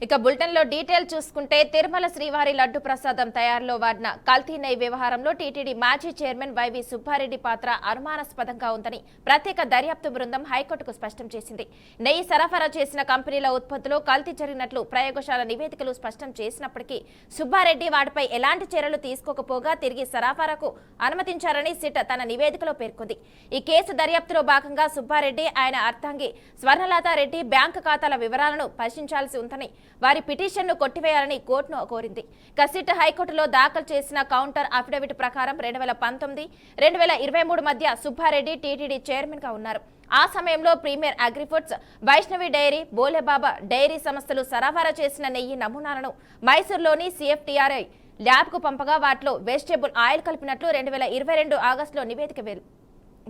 ఇక బులెటిన్ లో డీటెయిల్ చూసుకుంటే తిరుమల శ్రీవారి లడ్డు ప్రసాదం తయారీలో వాడిన కల్తీ నెయ్యి వ్యవహారంలో టీటీడీ మాజీ చైర్మన్ వైవి సుబ్బారెడ్డి పాత్ర అనుమానాస్పదంగా ఉందని ప్రత్యేక దర్యాప్తు బృందం హైకోర్టుకు స్పష్టం చేసింది. నెయ్యి సరఫరా చేసిన కంపెనీల ఉత్పత్తులో కల్తీ జరిగినట్లు ప్రయోగశాల నివేదికలు స్పష్టం చేసినప్పటికీ సుబ్బారెడ్డి వాటిపై ఎలాంటి చర్యలు తీసుకోకపోగా తిరిగి సరఫరాకు అనుమతించారని సిట్ తన నివేదికలో పేర్కొంది. ఈ కేసు దర్యాప్తులో భాగంగా సుబ్బారెడ్డి ఆయన అర్థంగి స్వర్ణలతారెడ్డి బ్యాంకు ఖాతాల వివరాలను పరిశీలించాల్సి ఉందని వారి పిటిషన్ను కొట్టివేయాలని కోర్టును కోరింది. సిట్ హైకోర్టులో దాఖలు చేసిన కౌంటర్ అఫిడవిట్ ప్రకారం 2019-2023 మధ్య సుబ్బారెడ్డి టీటీడీ చైర్మన్ గా ఉన్నారు. ఆ సమయంలో premier agri foods, Vaishnavi dairy, Bolebaba dairy సంస్థలు సరఫరా చేసిన నెయ్యి నమూనాలను మైసూరులోని సిఎఫ్టిఆర్ఐ ల్యాబ్కు పంపగా వాటిలో వెజిటేబుల్ ఆయిల్ కలిపినట్లు 2022 ఆగస్టులో నివేదిక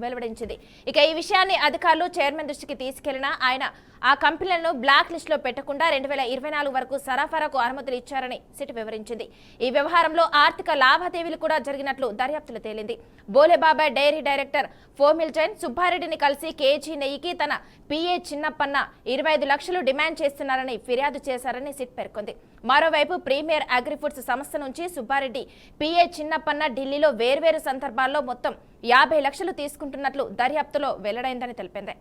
వెలువడించింది. ఇక ఈ విషయాన్ని అధికారులు చైర్మన్ దృష్టికి తీసుకెళ్లినా ఆయన ఆ కంపెనీలను బ్లాక్ లిస్ట్ లో పెట్టకుండా 2024 వరకు సరఫరాకు అనుమతులు ఇచ్చారని సిట్ వివరించింది. ఈ వ్యవహారంలో ఆర్థిక లావాదేవీలు కూడా జరిగినట్లు దర్యాప్తులో తేలింది. బోలేబాబా డైరీ డైరెక్టర్ ఫోమిల్ జైన్ సుబ్బారెడ్డిని కలిసి కేజీ నెయ్యికి తన పిఏ చిన్నప్పన్న 25 లక్షలు డిమాండ్ చేస్తున్నారని ఫిర్యాదు చేశారని సిట్ పేర్కొంది. మరోవైపు ప్రీమియర్ అగ్రిఫుడ్స్ సంస్థ నుంచి సుబ్బారెడ్డి పిఏ చిన్నప్పన్న ఢిల్లీలో వేర్వేరు సందర్భాల్లో మొత్తం 50 లక్షలు తీసుకుంటున్నట్లు దర్యాప్తులో వెల్లడైందని తెలిపింది.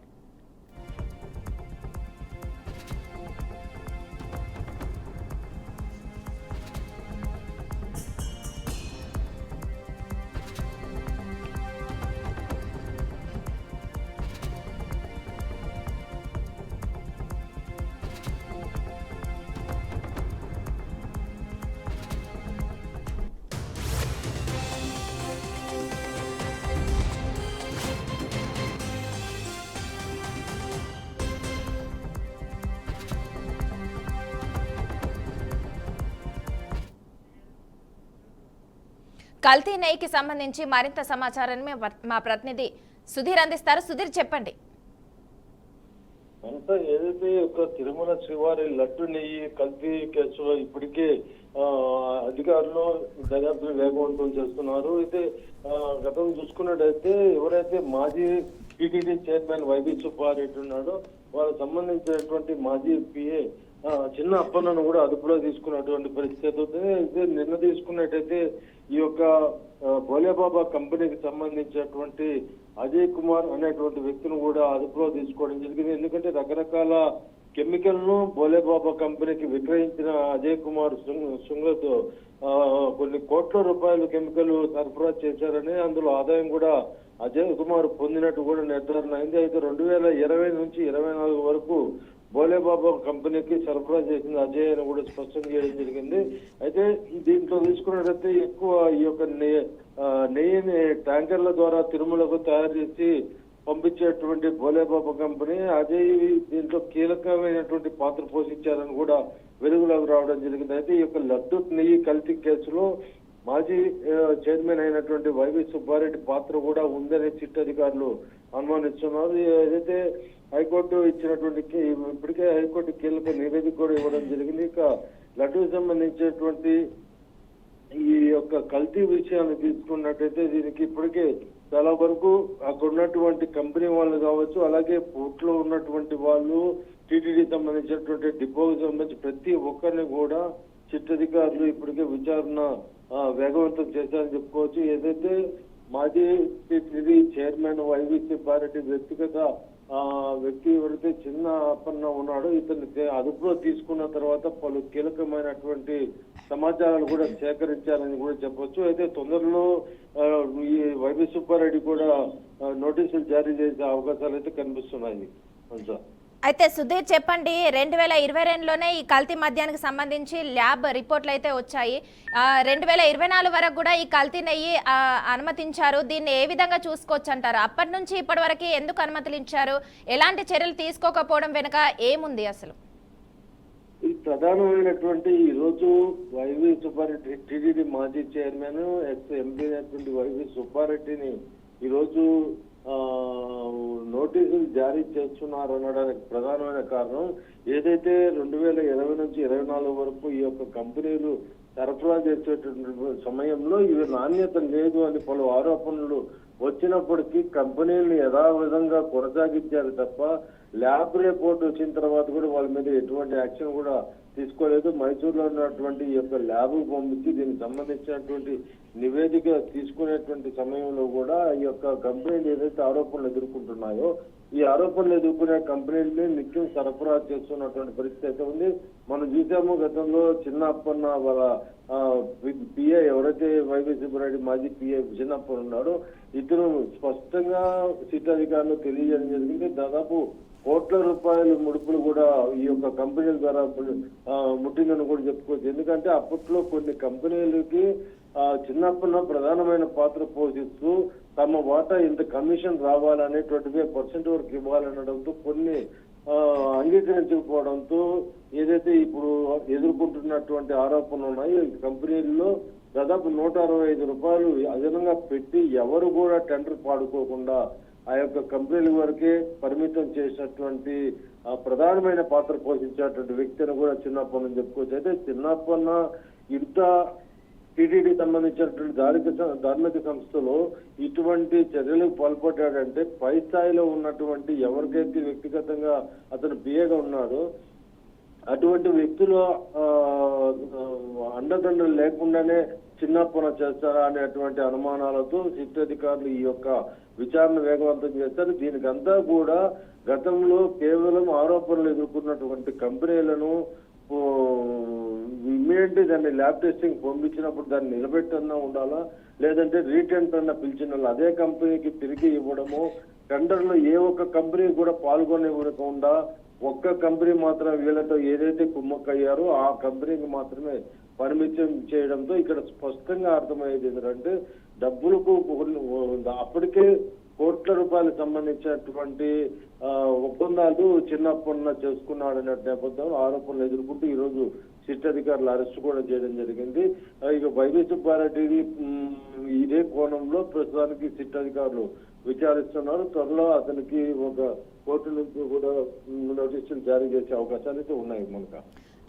కల్తీ నెయ్యికి సంబంధించి మరింత సమాచారాన్ని మా ప్రతినిధి సుధీర్ అందిస్తారు. సుధీర్, చెప్పండి. అంతా ఏదైతే ఒక తిరుమల శ్రీవారి లడ్డు నెయ్యి కల్తీ కేసులో ఇప్పటికే అధికారులు దర్యాప్తును వేగవంతం చేస్తున్నారు. అయితే గతం చూసుకున్నట్టయితే ఎవరైతే మాజీ టీటీడీ చైర్మన్ వైవి సుబ్బారెడ్డి ఉన్నాడో వాళ్ళకి సంబంధించినటువంటి మాజీ పిఏ చిన్న అప్పన్నను కూడా అదుపులో తీసుకున్నటువంటి పరిస్థితి అవుతుంది. అయితే నిన్న తీసుకున్నట్టయితే ఈ యొక్క బోలేబాబా కంపెనీకి సంబంధించినటువంటి అజయ్ కుమార్ అనేటువంటి వ్యక్తిని కూడా అదుపులో తీసుకోవడం జరిగింది. ఎందుకంటే రకరకాల కెమికల్ ను బోలేబాబా కంపెనీకి విక్రయించిన అజయ్ కుమార్ శృంగతో కొన్ని కోట్ల రూపాయల కెమికల్ సరఫరా చేశారని, అందులో ఆదాయం కూడా అజయ్ కుమార్ పొందినట్టు కూడా నిర్ధారణ అయింది. అయితే 2020 నుంచి 2024 వరకు బోలేబాబా కంపెనీకి సరఫరా చేసింది అజయ్ అని కూడా స్పష్టం చేయడం జరిగింది. అయితే దీంట్లో తీసుకున్నట్లయితే ఎక్కువ ఈ యొక్క నెయ్యిని ట్యాంకర్ల ద్వారా తిరుమలకు తయారు చేసి పంపించేటువంటి బోలేబాబా కంపెనీ అజయ్ దీంట్లో కీలకమైనటువంటి పాత్ర పోషించారని కూడా వెలుగులోకి రావడం జరిగింది. అయితే ఈ యొక్క లడ్డు నెయ్యి కల్తీ కేసులో మాజీ చైర్మన్ అయినటువంటి వైవి సుబ్బారెడ్డి పాత్ర కూడా ఉందని సిట్ అధికారులు అనుమానిస్తున్నారు. ఏదైతే హైకోర్టు ఇచ్చినటువంటి ఇప్పటికే హైకోర్టు కీలక నివేదిక కూడా ఇవ్వడం జరిగింది. ఇక లడ్డూకి సంబంధించినటువంటి ఈ యొక్క కల్తీ విషయాన్ని తీసుకున్నట్టయితే దీనికి ఇప్పటికే చాలా వరకు అక్కడ ఉన్నటువంటి కంపెనీ వాళ్ళు కావచ్చు, అలాగే పోర్ట్లో ఉన్నటువంటి వాళ్ళు, టీటీడీ సంబంధించినటువంటి డిపోకి సంబంధించి ప్రతి ఒక్కరిని కూడా సిట్ అధికారులు ఇప్పటికే విచారణ వేగవంతం చేశారని చెప్పుకోవచ్చు. ఏదైతే మాజీ టీటీడీ చైర్మన్ వైవి సుబ్బారెడ్డి వ్యక్తిగత వ్యక్తి ఎవరైతే చిన్న అప్పన్న ఉన్నాడో ఇతన్ని అదుపులో తీసుకున్న తర్వాత పలు కీలకమైనటువంటి సమాచారాలు కూడా సేకరించారని కూడా చెప్పొచ్చు. అయితే తొందరలో ఈ వైవి సుబ్బారెడ్డి కూడా నోటీసులు జారీ చేసే అవకాశాలు అయితే కనిపిస్తున్నాయి. అయితే సుధీర్, చెప్పండి, 2022లోనే ఈ కల్తీ మద్యానికి సంబంధించి ల్యాబ్ రిపోర్ట్లు అయితే వచ్చాయి. 2024 వరకు కూడా ఈ కల్తీ నెయ్యి అనుమతించారు. దీన్ని ఏ విధంగా చూసుకోవచ్చు అంటారు? అప్పటి నుంచి ఇప్పటి వరకు ఎందుకు అనుమతులు ఇచ్చారు? ఎలాంటి చర్యలు తీసుకోకపోవడం వెనుక ఏముంది అసలు? ఈ ప్రధానమైనటువంటి ఈ రోజు వైవి సుబ్బారెడ్డి టీటీడీ మాజీ చైర్మన్ ఎక్స్ ఎంపీ అయినటువంటి వైవి సుబ్బారెడ్డిని ఈ రోజు నోటీసులు జారీ చేస్తున్నారు అనడానికి ప్రధానమైన కారణం ఏదైతే 2020 నుంచి 2024 వరకు ఈ యొక్క కంపెనీలు సరఫరా చేసేటువంటి సమయంలో ఇవి నాణ్యత లేదు అని పలు ఆరోపణలు వచ్చినప్పటికీ కంపెనీలను యథావిధంగా కొనసాగించారు తప్ప ల్యాబ్ రిపోర్ట్ వచ్చిన తర్వాత కూడా వాళ్ళ మీద ఎటువంటి యాక్షన్ కూడా తీసుకోలేదు. మైసూరులో ఉన్నటువంటి ఈ యొక్క ల్యాబ్ పంపించి దీనికి సంబంధించినటువంటి నివేదిక తీసుకునేటువంటి సమయంలో కూడా ఈ యొక్క కంపెనీలు ఏదైతే ఆరోపణలు ఎదుర్కొంటున్నాయో ఈ ఆరోపణలు ఎదుర్కొనే కంపెనీలని నిత్యం సరఫరా చేస్తున్నటువంటి పరిస్థితి అయితే ఉంది. మనం చూసాము గతంలో చిన్నప్పన్న వాళ్ళ పిఏ ఎవరైతే వైవి సుబ్బారెడ్డి మాజీ పిఏ చిన్నప్పన్న ఉన్నాడో ఇతను స్పష్టంగా సిట్ అధికారులు తెలియజేయడం జరిగింది. దాదాపు కోట్ల రూపాయల ముడుపులు కూడా ఈ యొక్క కంపెనీల ద్వారా ముట్టిందని కూడా చెప్పుకోవచ్చు. ఎందుకంటే అప్పట్లో కొన్ని కంపెనీలకి చిన్నప్పన్న ప్రధానమైన పాత్ర పోషిస్తూ తమ వాటా ఇంత కమిషన్ రావాలనేటువంటిది % వరకు ఇవ్వాలనడంతో కొన్ని అంగీకరించకపోవడంతో ఏదైతే ఇప్పుడు ఎదుర్కొంటున్నటువంటి ఆరోపణలు ఉన్నాయో ఈ కంపెనీల్లో దాదాపు 165 రూపాయలు అదనంగా పెట్టి ఎవరు కూడా టెండర్ పాడుకోకుండా ఆ యొక్క కంపెనీల వరకే పరిమితం చేసినటువంటి ప్రధానమైన పాత్ర పోషించేటువంటి వ్యక్తిని కూడా చిన్నప్పని చెప్పుకోవచ్చు. అయితే చిన్నప్పన్న ఇంత టీటీడీ సంబంధించినటువంటి ధార్మిక సంస్థలో ఇటువంటి చర్యలకు పాల్పడ్డాడంటే పై స్థాయిలో ఉన్నటువంటి ఎవరికైతే వ్యక్తిగతంగా అతను పిఏగా ఉన్నాడో అటువంటి వ్యక్తులు అండదండలు లేకుండానే చిన్నప్పన చేస్తారా అనేటువంటి అనుమానాలతో సిట్ అధికారులు ఈ యొక్క విచారణ వేగవంతం చేస్తారు. దీనికంతా కూడా గతంలో కేవలం ఆరోపణలు ఎదుర్కొన్నటువంటి కంపెనీలను ఇమ్మీడియట్లీ దాన్ని ల్యాబ్ టెస్టింగ్ పంపించినప్పుడు దాన్ని నిలబెట్టన్నా ఉండాలా, లేదంటే రీటెండర్ అన్న పిలిచిన అదే కంపెనీకి తిరిగి ఇవ్వడము, టెండర్లో ఏ ఒక్క కంపెనీ కూడా పాల్గొనివ్వకుండా ఒక్క కంపెనీ మాత్రం వీళ్ళతో ఏదైతే కుమ్మక్కయ్యారో ఆ కంపెనీకి మాత్రమే పరిమితం చేయడంతో ఇక్కడ స్పష్టంగా అర్థమయ్యేది ఏంటంటే డబ్బులకు అప్పటికే కోట్ల రూపాయలకు సంబంధించినటువంటి ఒప్పందాలు చిన్నప్పన్న చేసుకున్నాడనే నేపథ్యంలో ఆరోపణలు ఎదుర్కొంటూ ఈ రోజు సిట్ అధికారులు అరెస్ట్ కూడా చేయడం జరిగింది. ఇక వైవి సుబ్బారెడ్డి ఇదే కోణంలో ప్రస్తుతానికి సిట్ అధికారులు విచారిస్తున్నారు. త్వరలో అతనికి ఒక కోర్టు నుంచి కూడా నోటీసులు జారీ చేసే అవకాశాలు అయితే ఉన్నాయి మనకు.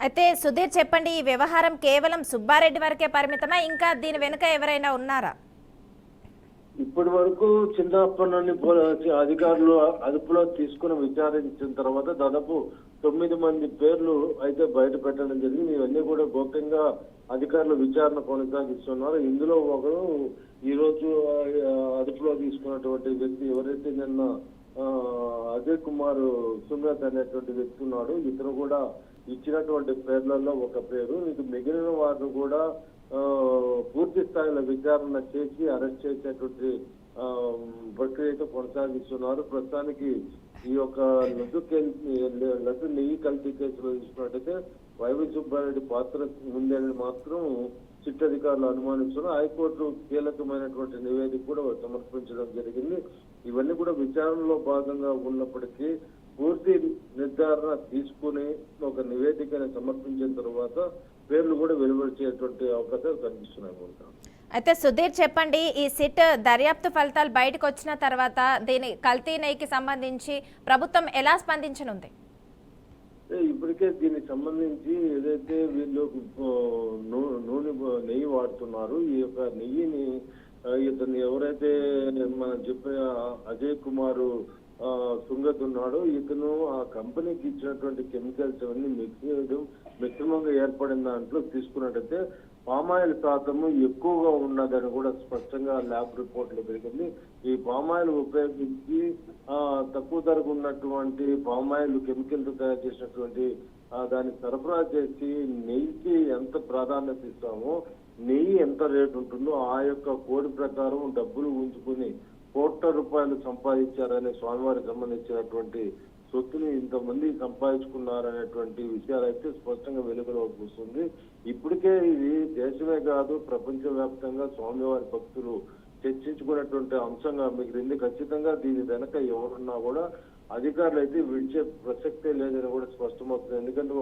అయితే సుధీర్ చెప్పండి, ఈ వ్యవహారం కేవలం సుబ్బారెడ్డి వరకే పరిమితమా, ఇంకా దీని వెనుక ఎవరైనా ఉన్నారా? ఇప్పటి వరకు చిన్నప్పని అధికారులు అదుపులో తీసుకుని విచారించిన తర్వాత దాదాపు 9 మంది పేర్లు అయితే బయట పెట్టడం జరిగింది. ఇవన్నీ కూడా గోప్యంగా అధికారులు విచారణ కొనసాగిస్తున్నారు. ఇందులో ఒకరు ఈ రోజు అదుపులో తీసుకున్నటువంటి వ్యక్తి ఎవరైతే నిన్న అజయ్ కుమార్ సుమేత్ అనేటువంటి వ్యక్తి ఉన్నాడు. ఇతను కూడా ఇచ్చినటువంటి పేర్లలో ఒక పేరు. ఇది మిగిలిన వారు కూడా పూర్తి స్థాయిలో విచారణ చేసి అరెస్ట్ చేసేటువంటి ప్రక్రియతో కొనసాగిస్తున్నారు. ప్రస్తుతానికి ఈ యొక్క లడ్డు నెయ్యి కల్తీ కేసులో చూసినట్టయితే వైవి సుబ్బారెడ్డి పాత్ర ఉందని మాత్రం సిట్ అధికారులు అనుమానిస్తున్నారు. హైకోర్టు కీలకమైనటువంటి నివేదిక కూడా సమర్పించడం జరిగింది. ఇవన్నీ కూడా విచారణలో భాగంగా ఉన్నప్పటికీ పూర్తి నిర్ధారణ తీసుకుని ఒక నివేదికని సమర్పించిన తర్వాత పేర్లు కూడా వెలువడిచేటువంటి అవకాశాలు కనిపిస్తున్నాయి. అయితే సుధీర్ చెప్పండి, ఈ సిట్ దర్యాప్తు ఫలితాలు బయటకు వచ్చిన తర్వాత దీని కల్తీ నెయ్యికి సంబంధించి ప్రభుత్వం ఎలా స్పందించనుంది? ఇప్పటికే దీనికి సంబంధించి ఏదైతే వీళ్ళు నెయ్యి వాడుతున్నారు, ఈ యొక్క నెయ్యిని ఇతను ఎవరైతే మనం చెప్పే అజయ్ కుమార్ సుంగత్ ఉన్నాడు, ఇతను ఆ కంపెనీకి ఇచ్చినటువంటి కెమికల్స్ అవన్నీ మిక్స్ చేయడం మిశ్రమంగా ఏర్పడిన దాంట్లో తీసుకున్నట్టయితే పామాయిల్ శాతము ఎక్కువగా ఉన్నదని కూడా స్పష్టంగా ల్యాబ్ రిపోర్ట్లు పెరిగింది. ఈ పామాయిల్ ఉపయోగించి తక్కువ ధరకు ఉన్నటువంటి పామాయిల్ కెమికల్ తయారు చేసినటువంటి దాన్ని సరఫరా చేసి నెయ్యికి ఎంత ప్రాధాన్యత ఇస్తామో, నెయ్యి ఎంత రేటు ఉంటుందో ఆ యొక్క కోడ్ ప్రకారం డబ్బులు ఉంచుకుని కోట్ల రూపాయలు సంపాదించారనే స్వామివారికి సంబంధించినటువంటి సొత్తుని ఇంతమంది సంపాదించుకున్నారనేటువంటి విషయాలు అయితే స్పష్టంగా వెలుగులోకి వస్తుంది. ఇప్పటికే ఇది దేశమే కాదు ప్రపంచవ్యాప్తంగా స్వామివారి భక్తులు చర్చించుకున్నటువంటి అంశంగా మిగిలింది. ఖచ్చితంగా దీని వెనక ఎవరున్నా కూడా అధికారులు అయితే విడిచే ప్రసక్తే లేదని కూడా స్పష్టమవుతుంది. ఎందుకంటే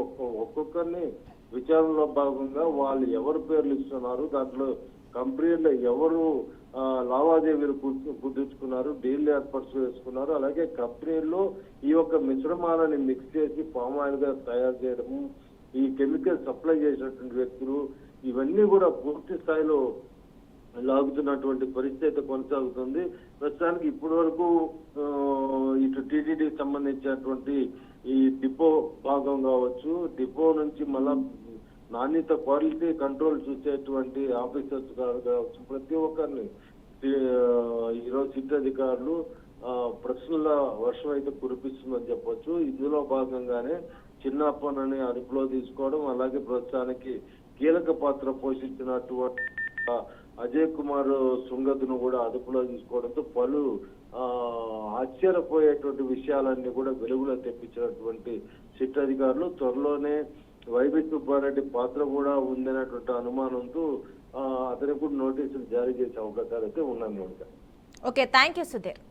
ఒక్కొక్కరిని విచారణలో భాగంగా వాళ్ళు ఎవరు పేర్లు ఇస్తున్నారు, దాంట్లో కంపెనీలో ఎవరు లావాదేవీలు కుదుర్చుకున్నారు, డీల్ ఏర్పాటు చేసుకున్నారు, అలాగే కంపెనీల్లో ఈ యొక్క మిశ్రమాలని మిక్స్ చేసి పామాయిల్ గా తయారు చేయడము, ఈ కెమికల్ సప్లై చేసినటువంటి వ్యక్తులు, ఇవన్నీ కూడా పూర్తి స్థాయిలో లాగుతున్నటువంటి పరిస్థితి కొనసాగుతుంది. ప్రస్తుతానికి ఇప్పటి వరకు ఇటు టీటీడీకి సంబంధించినటువంటి ఈ డిపో భాగం కావచ్చు, డిపో నుంచి మళ్ళా నాణ్యత క్వాలిటీ కంట్రోల్ చూసేటువంటి ఆఫీసర్స్ కావచ్చు, ప్రతి ఒక్కరిని ఈరోజు సిట్ అధికారులు ప్రశ్నల వర్షం అయితే కురిపిస్తుందని చెప్పొచ్చు. ఇందులో భాగంగానే చిన్నప్పని అదుపులో తీసుకోవడం, అలాగే ప్రస్తుతానికి కీలక పాత్ర పోషించినటువంటి అజయ్ కుమార్ సుంగత్ను కూడా అదుపులో తీసుకోవడంతో పలు ఆశ్చర్యపోయేటువంటి విషయాలన్నీ కూడా వెలుగులో తెప్పించినటువంటి సిట్ అధికారులు త్వరలోనే వైవి సుబ్బారెడ్డి పాత్ర కూడా ఉందనేటువంటి అనుమానంతో అతనికి కూడా నోటీసులు జారీ చేసే అవకాశాలు అయితే ఉన్నాయి. Okay, thank you Sudheer.